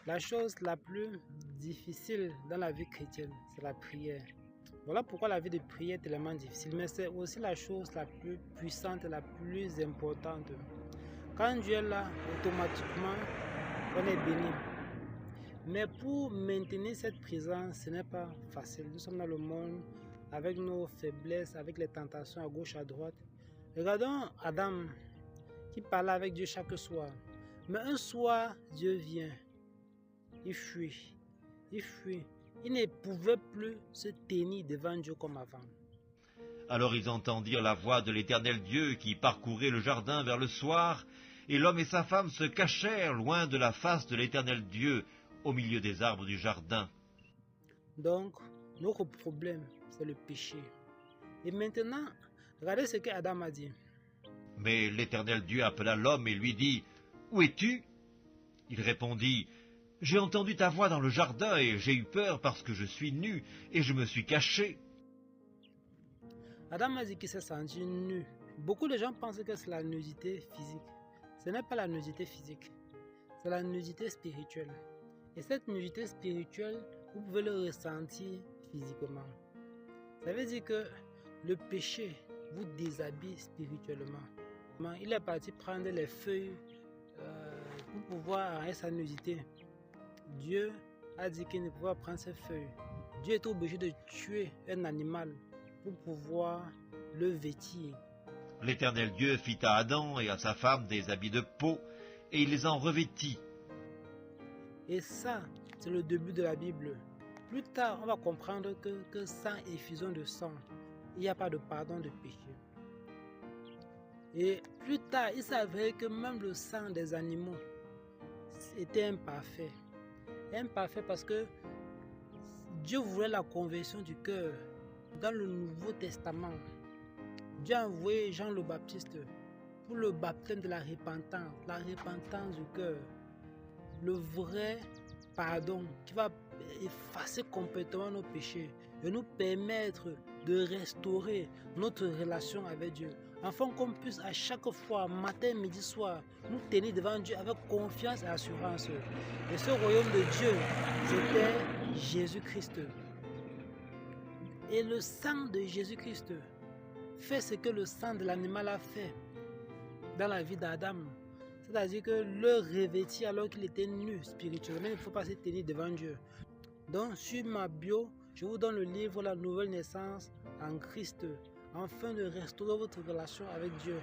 La chose la plus difficile dans la vie chrétienne, c'est la prière. Voilà pourquoi la vie de prière est tellement difficile, mais c'est aussi la chose la plus puissante, la plus importante. Quand Dieu est là, automatiquement, on est béni. Mais pour maintenir cette présence, ce n'est pas facile. Nous sommes dans le monde avec nos faiblesses, avec les tentations à gauche, à droite. Regardons Adam qui parlait avec Dieu chaque soir. Mais un soir, Dieu vient. Il fuit. Il fuit. Il ne pouvait plus se tenir devant Dieu comme avant. Alors ils entendirent la voix de l'Éternel Dieu qui parcourait le jardin vers le soir, et l'homme et sa femme se cachèrent loin de la face de l'Éternel Dieu, au milieu des arbres du jardin. Donc, notre problème, c'est le péché. Et maintenant, regardez ce que Adam a dit. Mais l'Éternel Dieu appela l'homme et lui dit, « Où es-tu » Il répondit, « J'ai entendu ta voix dans le jardin et j'ai eu peur parce que je suis nu et je me suis caché. » Adam a dit qu'il s'est senti nu. Beaucoup de gens pensent que c'est la nudité physique. Ce n'est pas la nudité physique, c'est la nudité spirituelle. Et cette nudité spirituelle, vous pouvez le ressentir physiquement. Ça veut dire que le péché vous déshabille spirituellement. Il est parti prendre les feuilles pour pouvoir arrêter sa nudité. Dieu a dit qu'il ne pouvait pas prendre ces feuilles. Dieu est obligé de tuer un animal pour pouvoir le vêtir. L'Éternel Dieu fit à Adam et à sa femme des habits de peau, et il les en revêtit. Et ça, c'est le début de la Bible. Plus tard, on va comprendre que sans effusion de sang, il n'y a pas de pardon de péché. Et plus tard, il s'avérait que même le sang des animaux était imparfait. Imparfait parce que Dieu voulait la conversion du cœur. Dans le Nouveau Testament, Dieu a envoyé Jean le Baptiste pour le baptême de la repentance du cœur. Le vrai pardon qui va effacer complètement nos péchés et nous permettre de restaurer notre relation avec Dieu, afin qu'on puisse à chaque fois, matin, midi, soir, nous tenir devant Dieu avec confiance et assurance. Et ce royaume de Dieu, c'était Jésus-Christ. Et le sang de Jésus-Christ fait ce que le sang de l'animal a fait dans la vie d'Adam. C'est-à-dire que le revêtir alors qu'il était nu spirituellement, il ne faut pas se tenir devant Dieu. Donc sur ma bio, je vous donne le livre La Nouvelle Naissance en Christ, afin de restaurer votre relation avec Dieu.